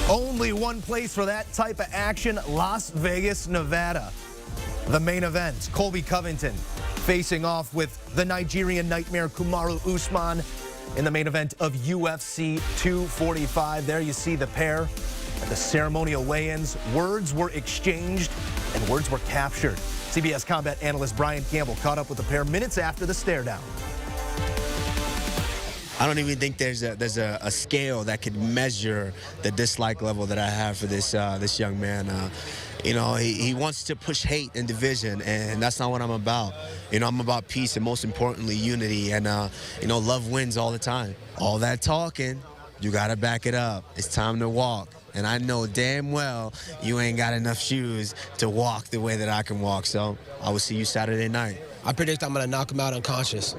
Only one place for that type of action, Las Vegas, Nevada. The main event, Colby Covington facing off with the Nigerian nightmare Kamaru Usman in the main event of UFC 245. There you see the pair at the ceremonial weigh-ins. Words were exchanged and words were captured. CBS combat analyst Brian Campbell caught up with the pair minutes after the stare-down. I don't even think there's a scale that could measure the dislike level that I have for this young man. You know, he wants to push hate and division, and that's not what I'm about. You know, I'm about peace and, most importantly, unity. And you know, love wins all the time. All that talking, you gotta back it up. It's time to walk. And I know damn well you ain't got enough shoes to walk the way that I can walk. So I will see you Saturday night. I predict I'm gonna knock him out unconscious.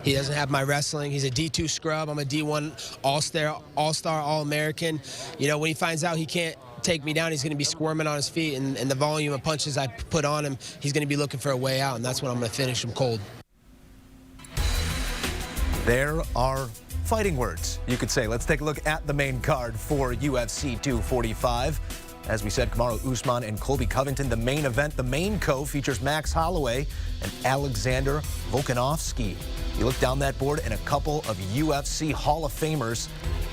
He doesn't have my wrestling. He's a D2 scrub. I'm a D1 all-star, all-American. You know, when he finds out he can't take me down, he's going to be squirming on his feet, and the volume of punches I put on him, he's going to be looking for a way out, and that's when I'm going to finish him cold. There are fighting words, you could say. Let's take a look at the main card for UFC 245. As we said, Kamaru Usman and Colby Covington. The main event, the main co, features Max Holloway and Alexander Volkanovsky. You look down that board, and a couple of UFC Hall of Famers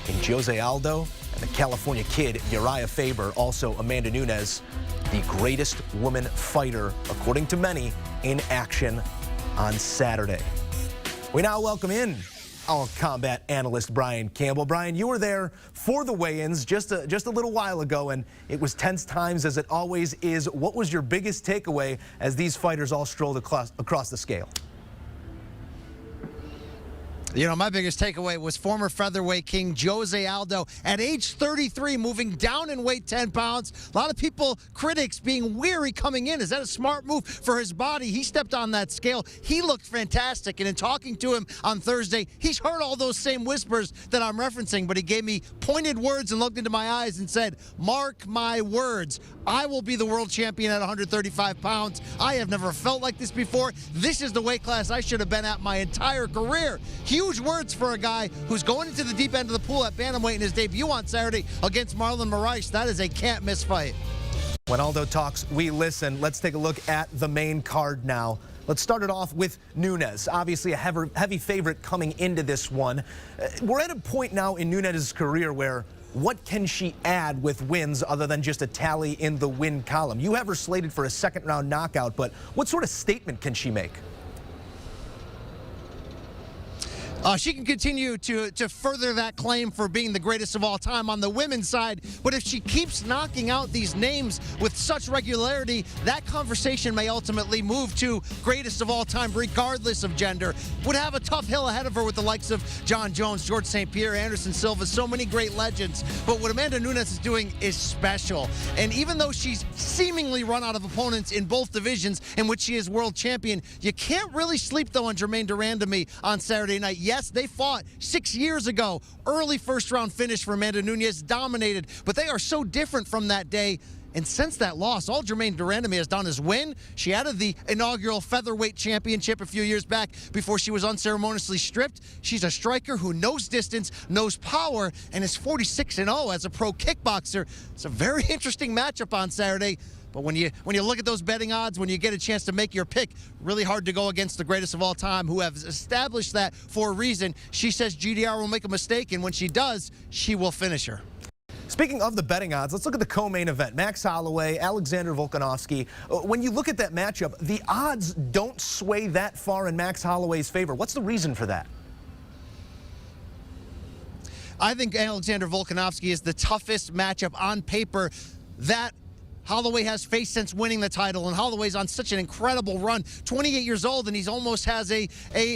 in Jose Aldo and the California Kid, Uriah Faber. Also, Amanda Nunes, the greatest woman fighter, according to many, in action on Saturday. We now welcome in our combat analyst, Brian Campbell. Brian, you were there for the weigh-ins just a little while ago, and it was tense times, as it always is. What was your biggest takeaway as these fighters all strolled across the scale? You know, my biggest takeaway was former featherweight king Jose Aldo at age 33, moving down in weight 10 pounds. A lot of people, critics, being weary coming in. Is that a smart move for his body? He stepped on that scale. He looked fantastic. And in talking to him on Thursday, he's heard all those same whispers that I'm referencing, but he gave me pointed words and looked into my eyes and said, "Mark my words, I will be the world champion at 135 pounds. I have never felt like this before. This is the weight class I should have been at my entire career." Huge words for a guy who's going into the deep end of the pool at bantamweight in his debut on Saturday against Marlon Moraes. That is a can't-miss fight. When Aldo talks, we listen. Let's take a look at the main card now. Let's start it off with Nunes, obviously a heavy favorite coming into this one. We're at a point now in Nunes' career where what can she add with wins other than just a tally in the win column? You have her slated for a second-round knockout, but what sort of statement can she make? She can continue to further that claim for being the greatest of all time on the women's side, but if she keeps knocking out these names with such regularity, that conversation may ultimately move to greatest of all time regardless of gender. Would have a tough hill ahead of her with the likes of John Jones, George St. Pierre, Anderson Silva, so many great legends, but what Amanda Nunes is doing is special. And even though she's seemingly run out of opponents in both divisions in which she is world champion, you can't really sleep though on Germaine de Randamie on Saturday night. Yes, they fought 6 years ago. Early first-round finish for Amanda Nunes, dominated, but they are so different from that day. And since that loss, all Germaine de Randamie has done is win. She added the inaugural featherweight championship a few years back before she was unceremoniously stripped. She's a striker who knows distance, knows power, and is 46-0 as a pro kickboxer. It's a very interesting matchup on Saturday. But when you look at those betting odds, when you get a chance to make your pick, really hard to go against the greatest of all time, who have established that for a reason. She says GDR will make a mistake, and when she does, she will finish her. Speaking of the betting odds, let's look at the co-main event. Max Holloway, Alexander Volkanovsky. When you look at that matchup, the odds don't sway that far in Max Holloway's favor. What's the reason for that? I think Alexander Volkanovsky is the toughest matchup on paper that Holloway has faced since winning the title, and Holloway's on such an incredible run. 28 years old, and he's almost has a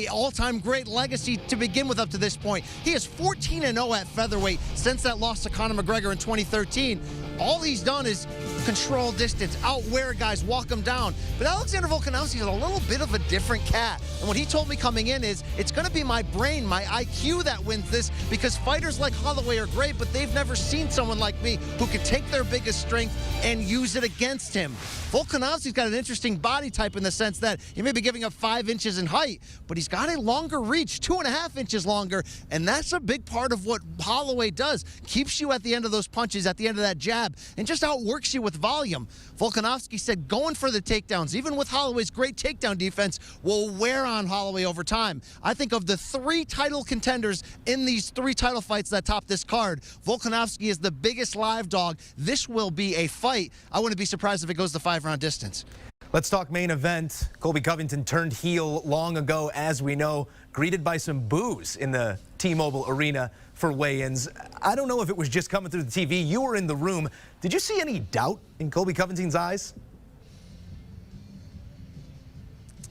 all-time great legacy to begin with up to this point. He is 14-0 at featherweight since that loss to Conor McGregor in 2013. All he's done is control distance, outwear guys, walk them down. But Alexander Volkanovski is a little bit of a different cat. And what he told me coming in is, it's going to be my brain, my IQ that wins this, because fighters like Holloway are great, but they've never seen someone like me who can take their biggest strength and use it against him. Volkanovski's got an interesting body type in the sense that he may be giving up 5 inches in height, but he's got a longer reach, 2.5 inches longer, and that's a big part of what Holloway does. Keeps you at the end of those punches, at the end of that jab, and just outworks you with volume. Volkanovski said going for the takedowns, even with Holloway's great takedown defense, will wear on Holloway over time. I think of the 3 title contenders in these 3 title fights that top this card, Volkanovski is the biggest live dog. This will be a fight. I wouldn't be surprised if it goes the 5-round distance. Let's talk main event. Colby Covington turned heel long ago, as we know, greeted by some boos in the T-Mobile Arena for weigh-ins. I don't know if it was just coming through the TV. You were in the room. Did you see any doubt in Colby Covington's eyes?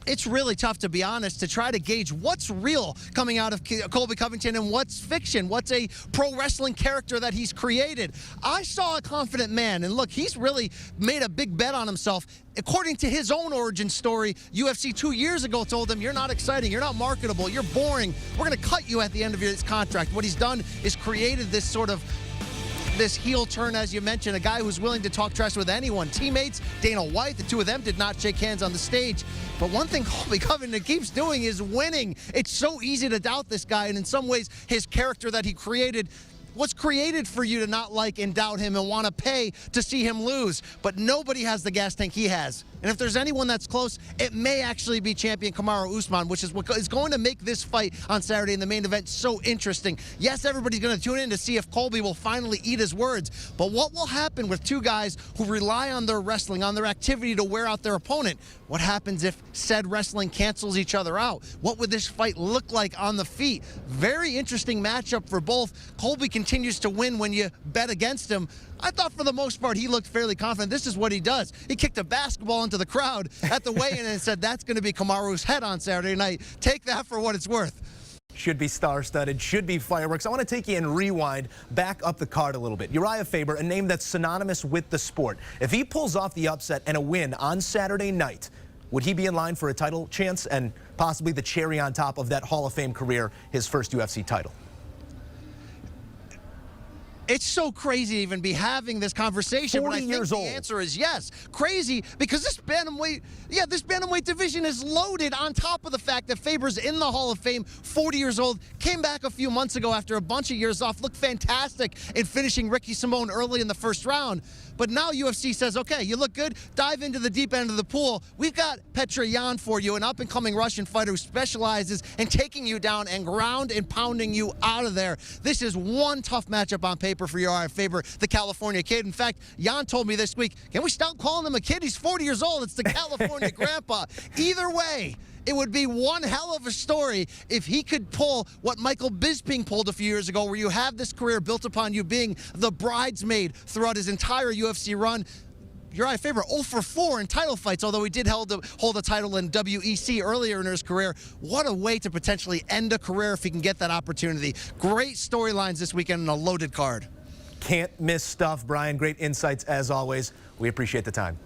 It's really tough, to be honest, to try to gauge what's real coming out of Colby Covington and what's fiction, what's a pro wrestling character that he's created. I saw a confident man, and look, he's really made a big bet on himself. According to his own origin story, UFC 2 years ago told him, you're not exciting, you're not marketable, you're boring, we're going to cut you at the end of this contract. What he's done is created this sort of this heel turn, as you mentioned, a guy who's willing to talk trash with anyone. Teammates, Dana White, the 2 of them did not shake hands on the stage. But one thing Colby Covington keeps doing is winning. It's so easy to doubt this guy, and in some ways, his character that he created was created for you to not like and doubt him and want to pay to see him lose. But nobody has the gas tank he has. And if there's anyone that's close, it may actually be champion Kamaru Usman, which is what is going to make this fight on Saturday in the main event so interesting. Yes, everybody's going to tune in to see if Colby will finally eat his words. But what will happen with 2 guys who rely on their wrestling, on their activity to wear out their opponent? What happens if said wrestling cancels each other out? What would this fight look like on the feet? Very interesting matchup for both. Colby continues to win when you bet against him. I thought for the most part he looked fairly confident. This is what he does. He kicked a basketball into the crowd at the weigh-in and said that's going to be Kamaru's head on Saturday night. Take that for what it's worth. Should be star-studded, should be fireworks. I want to take you and rewind back up the card a little bit. Uriah Faber, a name that's synonymous with the sport. If he pulls off the upset and a win on Saturday night, would he be in line for a title chance and possibly the cherry on top of that Hall of Fame career, his first UFC title? It's so crazy to even be having this conversation. 40 but I think years the old. answer is yes. Crazy because this bantamweight division is loaded, on top of the fact that Faber's in the Hall of Fame, 40 years old, came back a few months ago after a bunch of years off, looked fantastic in finishing Ricky Simone early in the first round. But now UFC says, okay, you look good, dive into the deep end of the pool. We've got Petr Yan for you, an up-and-coming Russian fighter who specializes in taking you down and ground and pounding you out of there. This is one tough matchup on paper for Uriah Faber, the California kid. In fact, Yan told me this week, can we stop calling him a kid? He's 40 years old. It's the California grandpa. Either way, it would be one hell of a story if he could pull what Michael Bisping pulled a few years ago, where you have this career built upon you being the bridesmaid throughout his entire UFC run. Uriah Faber 0 for 4 in title fights, although he did hold a title in WEC earlier in his career. What a way to potentially end a career if he can get that opportunity. Great storylines this weekend and a loaded card. Can't miss stuff, Brian. Great insights as always. We appreciate the time.